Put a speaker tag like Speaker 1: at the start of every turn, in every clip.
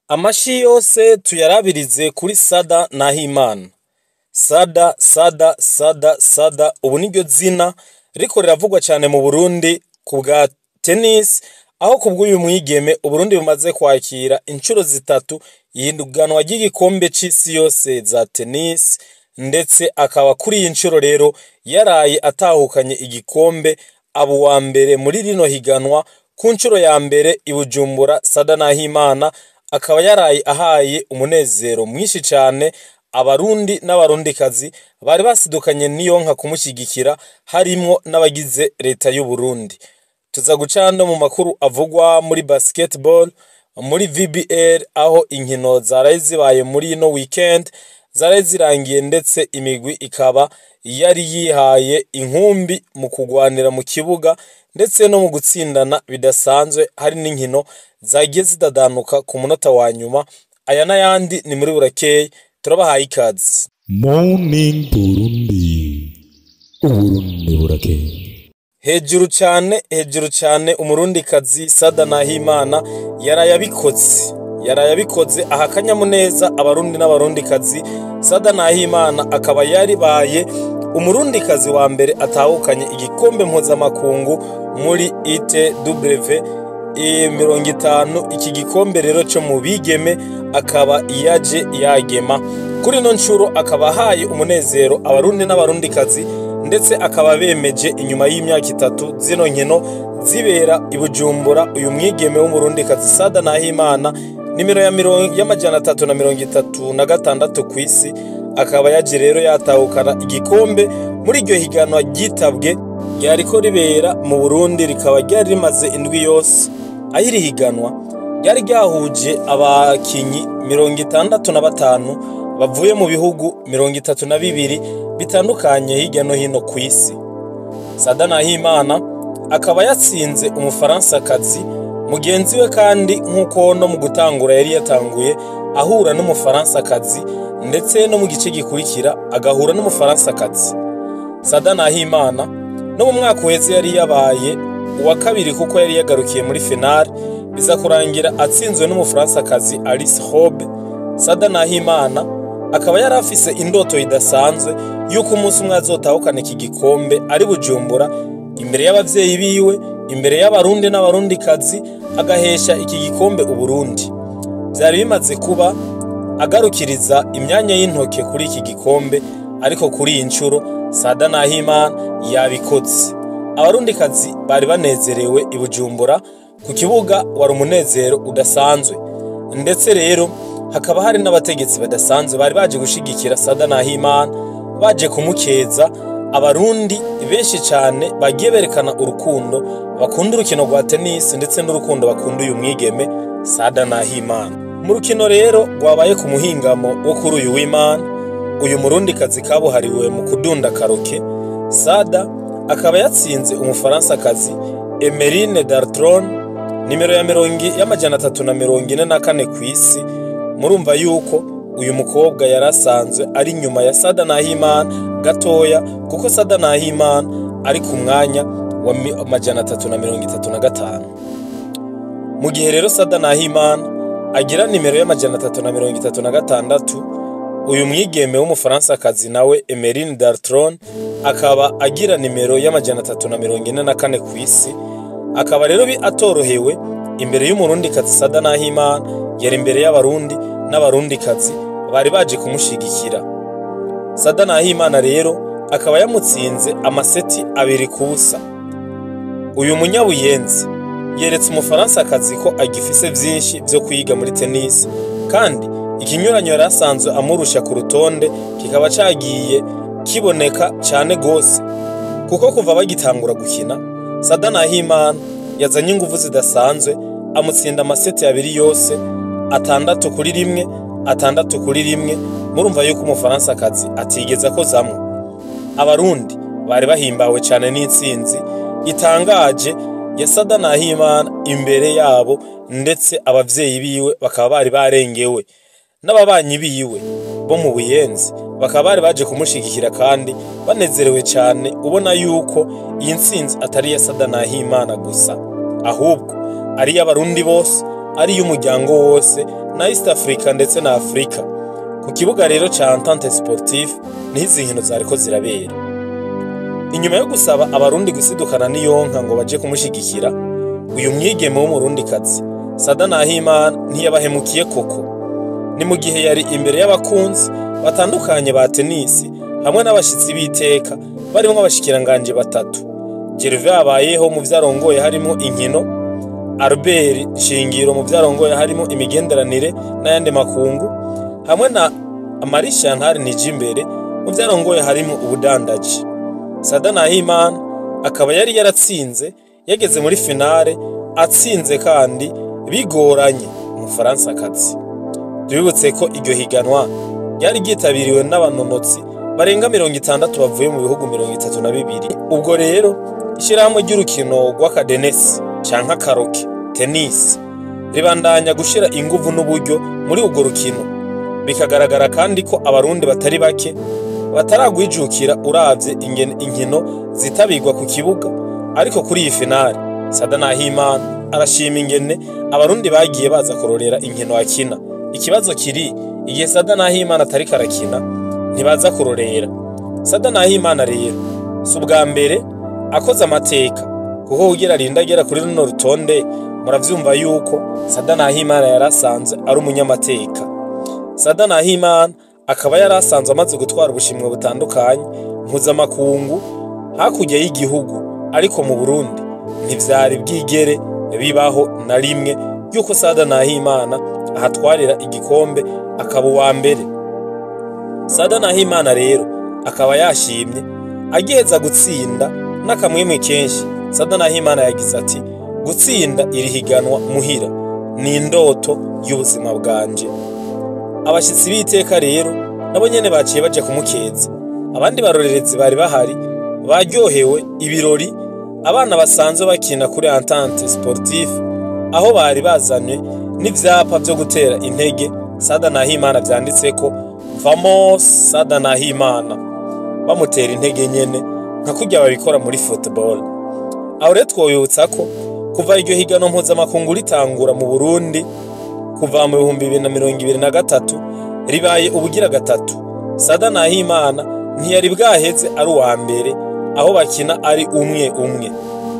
Speaker 1: Amashi yose tuyarabirize kuri Sada Nahimana. Sada ubu niryo zina riko riravugwa cyane mu Burundi ku bwa tennis, aho kubw'uyu mwigeme Uburundi bumaze kwakira inshuro zitatu yihiganwa ry'igikombe c'isi yose za tennis, ndetse akaba kuri iyi nshuro rero yaraye atahukanye igikombe abo wa mbere muri rino higanwa ku nshuro ya mbere i Bujumbura. Sada Nahimana akaba yaraye ahaye umunezero mwinshi cyane abarundi n'abarundikazi bari basidukanye niyo nka kumushyigikira, harimo n'abagize leta y'u Burundi. Tuza gucana mu makuru avugwa muri basketball muri VBL, aho inkino zaraye zibaye muri ino weekend zaraye zirangiye, ndetse imigwi ikaba yari yihaye inkumbi mu kugwanira mu kibuga ndetse no mu gutsindana bidasanzwe. Hari n'inkino zagiye zidadanuka ku munota wa nyuma. Aya n'ayandi ni muri burakeye, turabahaye ikaze.
Speaker 2: Morning Burundi, Uburundi burakeye.
Speaker 1: Hejuru cyane umurundikazi Sada Nahimana yarayabikoze aha kanyamuneza abarundi n'abarundikazi. Sada Nahimana akaba yaribaye umurundikazi wa mbere atahukanye igikombe mpuzamakungu muri ITW 50. Iki gikombe rero cyo mu bigeme akaba yaje yagema kuri no nshuro, akaba ahaye umunezero abarundi n'abarundikazi, ndetse akaba bemeje inyuma y'imyaka 3 zino nkino zibera i Bujumbura. Uyu mwigeme w'umurundikazi Sada Nahimana nimero ya 336 ku isi, akaba yaje rero yatahukana igikombe muri iryo higanwa ryitabwe ryariko ribera mu Burundi, rikaba ryari rimaze indwi yose. Ayiri higanwa ryari ryahuje abakinyi 65 bavuye mu bihugu 32 bitandukanye hirya no hino ku isi. Sada Nahimana akaba yatsinze umufaransakazi mugenzi we, kandi nk'uko no mu gutangura yari yatanguye ahura n'umufaransakazi, ndetse no mu gice gikurikira agahura n'umufaransakazi. Sada Nahimana no mu mwaka uheze yari yabaye uwa kabiri kuko yari yagarukiye muri finale, biza kurangira atsinzwe n'umufaransakazi Alice Hobe. Sada Nahimana akaba yari afise indoto idasanzwe yuko umunsi umwe azotahukana iki gikombe ari Bujumbura, imbere y'abavyeyi biwe, imbere y'abarundi n'abarundikazi, agahesha iki gikombe Uburundi. Byari bimaze kuba agarukiriza imyanya y'intoke kuri iki gikombe, ariko kuri iyi nshuro Sada Nahimana yabikoze. Abarundikazi bari banezerewe i Bujumbura, ku kibuga wari umunezero udasanzwe, ndetse rero hakaba hari n'abategetsi badasanzwe bari baje gushigikira Sada Nahimana, baje kumukeza. Abarundi benshi cyane bagiye berekana urukundo, bakunda urukino rwa tennis, ndetse n'urukundo bakunda uyu mwigeme Sada Nahimana. Mu rukino rero rwabaye ku muhingamo wo kuri uyu w'Imana, uyu murundikazi kabuhariwe mu kudunda karoke, Sada akaba yatsinze umufaransakazi Emeline Dartron nimero ya 344 ku isi. Murumva yuko uyu mukobwa yarasanzwe ari nyuma ya Sada Nahimana gatoya, kuko Sada Nahimana ari ku mwanya wa 335. Mu gihe rero Sada Nahimana agira nimero ya 336, uyu mwigeme w'umufaransakazi nawe Emeline Dartron akaba agira nimero ya 344 ku isi. Akaba rero atorohewe imbere y'umurundikazi Sada Nahimana, yari imbere y'abarundi n'abarundikazi bari baje kumushigikira. Sada Nahimana rero akaba yamutsinze amaseti 2-0. Uyu munyabuyenzi yeretse umufaransakazi ko agifise byinshi byo kwiga muri tennis, kandi ikinyuranyo yarasanzwe amurusha ku rutonde kikaba cagiye kiboneka cyane gose, kuko kuva bagitangura gukina Sada Nahimana yazanye ingufu zidasanzwe, amutsinda amaseti 2 yose, 6-1. Murumva yuko umufaransakazi atigeze akozamwe. Abarundi bari bahimbawe cyane n'intsinzi itangaje ya Sada Nahimana imbere yabo, ndetse abavyeyi biwe bakaba bari barengewe, n'ababanyi biwe bo mu Buyenzi bakaba bari baje kumushigikira, kandi banezerewe cyane, ubona yuko iyi ntsinzi atari ya Sada Nahimana gusa, ahubwo ari y'abarundi bose, ari y'umuryango wose na East Africa ndetse na Afrika. Ku kibuga rero ca Entente Sportive niho izi nkino zariko zirabera. Inyuma yo gusaba abarundi gusidukana n'iyonka ngo baje kumushigikira, uyu mwigeme w'umurundikazi Sada Nahimana ntiyabahemukiye koko. Ni mu gihe yari imbere y'abakunzi batandukanye ba tennis hamwe n'abashitsi b'iteka barimo abashikiranganje batatu. Gervais Abayeho mu vyarongoye harimo inkino, Albert Shingiro mu vyarongoye harimo imigenderanire n'ayandi makungu, hamwe na Marie Chantal Nijimbere mu vyarongoye harimo ubudandaji. Sada Nahimana akaba yari yaratsinze, yageze muri finale atsinze kandi bigoranye Umufaransakazi. Tubibutse ko iryo higanwa ryari ryitabiriwe n'abanonotsi barenga 60 bavuye mu bihugu 32. Ubwo rero ishirahamwe ry'urukino rw'akadenesi canke karoke tennis ribandanya gushira inguvu n'uburyo muri urwo rukino, bikagaragara kandi ko abarundi batari bake bataragwijukira uravye inkino zitabirwa ku kibuga. Ariko kuri iyi finale Sada Nahimana arashima ingene abarundi bagiye baza kurorera inkino akina. Ikibazo kiri igihe Sada Nahimana atari karakina ntibaza kurorera. Sada Nahimana rero si ubwa mbere akoze amateka, kuko kugira arindagera kuri runo rutonde muravyumva yuko Sada Nahimana yarasanze ari umunyamateka. Sada Nahimana akaba yarasanze amaze gutwara ubushimwe butandukanye mpuzamakungu hakurya y'igihugu, ariko mu Burundi ntivyari bwigere bibaho na rimwe yuko Sada Nahimana ahatwarira igikombe akaba uwa mbere. Sada Nahimana rero akaba yashimye agiheza gutsinda n'akamwemwe kenshi. Sada Nahimana yagize ati, gutsinda iri higanwa muhira ni indoto y'ubuzima bwanje. Abashitsi b'iteka rero nabo nyene baciye baje kumukeza. Abandi barorerezi bari bahari baryohewe ibirori abana basanzwe bakina kuri Entente Sportive, aho bari bazanye n'ivyapa vyo gutera intege Sada Nahimana vyanditseko Vamos Sada Nahimana, bamutera intege nyene nka kurya babikora muri football. Aho rero twoyibutsa ko kuva iryo higanwa mpuzamakungu ritangura mu Burundi kuva mu 2023 ribaye ubugira gatatu, Sada Nahimana ntiyari bwaheze ari uwa mbere, aho bakina ari umwe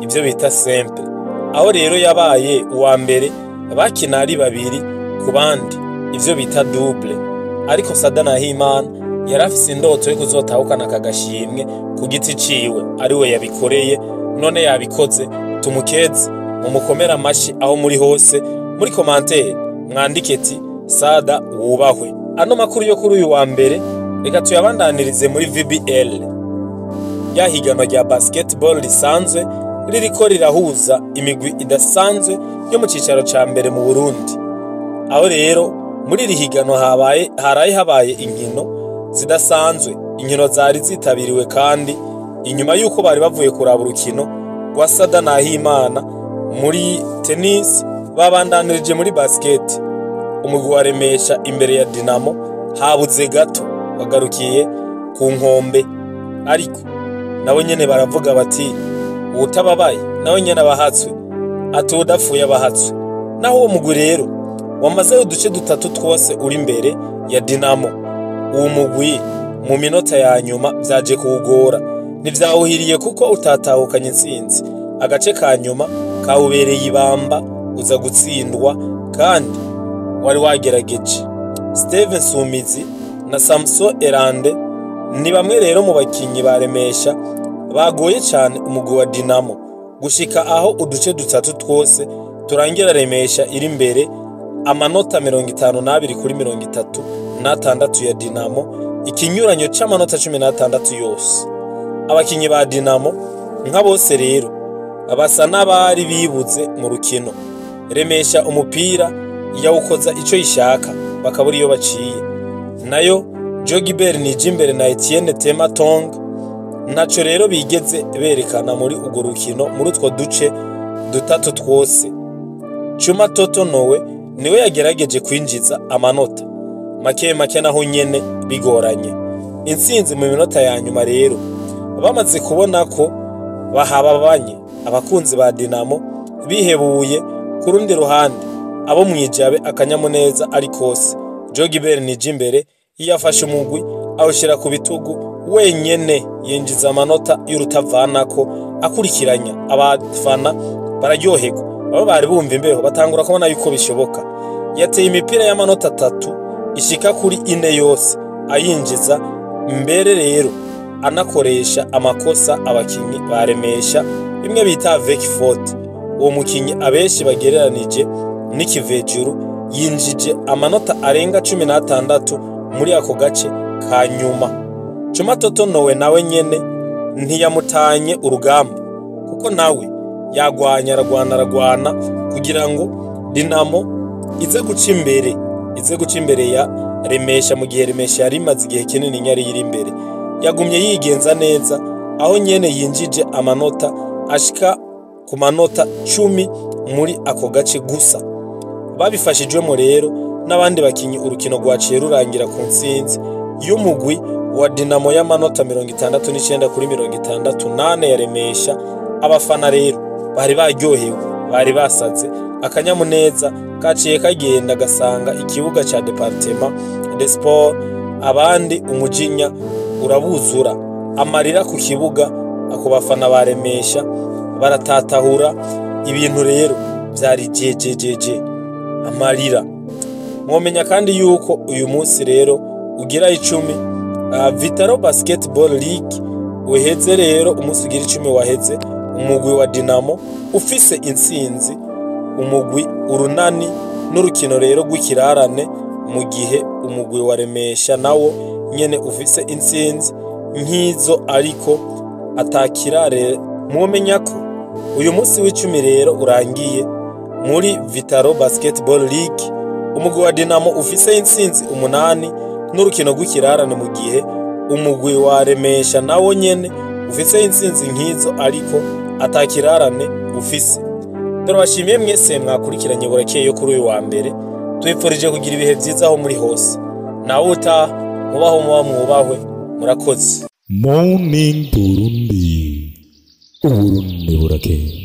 Speaker 1: ivyo bita simple. Aho rero yabaye uwa mbere bakina ari babiri ku bandi, ivyo bita double. Ariko Sada Nahimana yarafise indoto yo kuzotahukana akagashimwe ku giti ciwe, ari we yabikoreye. None yabikoze, tumukeze, mumukomera amashi aho muri hose. Muri commentaire mwandike ati Sada wubahwe. Ano makuru yo kuri uyu wa mbere reka tuyabandanirize muri VBL, yahiganwa rya basketball risanzwe ririko rirahuza imigwi idasanzwe yo mu cicaro ca mbere mu Burundi. Aho rero muri iri higanwa habaye inkino zidasanzwe, inkino zari zitabiriwe kandi inyuma yuko bari bavuye kuraba urukino rwa Sada Nahimana muri tennis, babandanirije muri basket. Umugwi wa Remesha imbere ya Dinamo habuze gato wagarukiye ku nkombe, ariko nabo nyene baravuga bati utababaye nawe nyene abahatswe, atudapfuye abahatswe. Naho uwo mugwi rero wamaze uduce dutatu twose uri imbere ya Dinamo. Uwo mugwi mu minota ya nyuma vyaje kuwugora, ntivyawuhiriye kuko utatahukanye intsinzi. Agace ka nyuma kawubereye ibamba uza gutsindwa, kandi wari wagerageje. Steven Sumizi na Samson Erande ni bamwe rero mu bakinyi baremesha bagoye cyane umugwi wa Dinamo, gushika aho uduce dutatu twose turangira Remesha iri imbere amanota 52 kuri 36 ya Dinamo, ikinyuranyo c'amanota 16 yose. Abakinyi ba Dinamo nka bose rero abasa n'abari bibuze mu rukino. Remesha umupira yawukoza ico yishaka bakabura iyo baciye, nayo Jogibert Nijimbere na Etienne Tematong ntaco rero bigeze berekana muri urwo rukino. Muri utwo duce dutatu twose Chuma Toto Nowe niwe yagerageje kwinjiza amanota make naho nyene bigoranye. Intsinzi mu minota ya nyuma rero bamaze kubona ko bahababanye, abakunzi ba Dinamo bihebuye. Ku rundi ruhande abo mwijabe akanyamuneza ari kose. Jogibert Nijimbere yafashe umugwi awushira ku bitugu wenyene, yinjiza amanota y'urutavanako akurikiranya. Abafana bararyoherwa, abo bari bumva imbeho batangura kubona yuko bishoboka. Yateye imipira y'amanota 3 ishika kuri 4 yose ayinjiza, mbere rero anakoresha amakosa abakinyi baremesha, bimwe bita avec faute. Uwo mukinyi abeshi bagereranije n'ikivejuru yinjije amanota arenga 16 muri ako gace ka nyuma. Chuma Toto Nowe nawe nyene ntiyamutanye urugamba, kuko nawe aragwana kugira ngo Dinamo ize guca imbere ya Remesha, mu gihe Remesha yari imaze igihe kinini nyari yiri imbere. Yagumye yigenza neza, aho nyene yinjije amanota ashika ku manota 10 muri ako gace gusa. Babifashijwemo rero n'abandi bakinyi, urukino rwaciye rurangira ku ntsinzi y'umugwi wa Dinamo y'amanota 69 kuri 68 ya Remesha. Abafana rero bari baryohewe, bari basaze, akanyamuneza kaciye kagenda gasanga ikibuga ca Departement des Sports, abandi umujinya urabuzura, amarira ku kibuga. Ako bafana baremesha baratatahura ibintu rero byari jejejeje amarira. Mwomenya kandi yuko uyu munsi rero ugira 10 Vitaro Basketball League uheze rero, umunsi ugira 10 waheze, umugwi wa Dinamo ufise intsinzi umugwi urunani n'urukino rero rw'ikirarane, mu gihe umugwi wa Remesha nawo nyene ufise intsinzi nkizo ariko atakirare. Mwomenya ko uyu munsi w'10 rero urangiye muri Vitaro Basketball League, umugwi wa Dinamo ufise intsinzi 8 n'urukino rw'ikirarane, mu gihe umugwi wa Remesha nawo nyene ufise intsinzi nkizo ariko atakirarane ufise. Turabashimiye mwese mwakurikiranye Burakeye yo kuri uyu wa mbere. Twifurije kugira ibihe byiza aho muri hose. Nawe mubaho mwubahwe, murakoze.
Speaker 2: Morning Burundi, uburundi burakeye.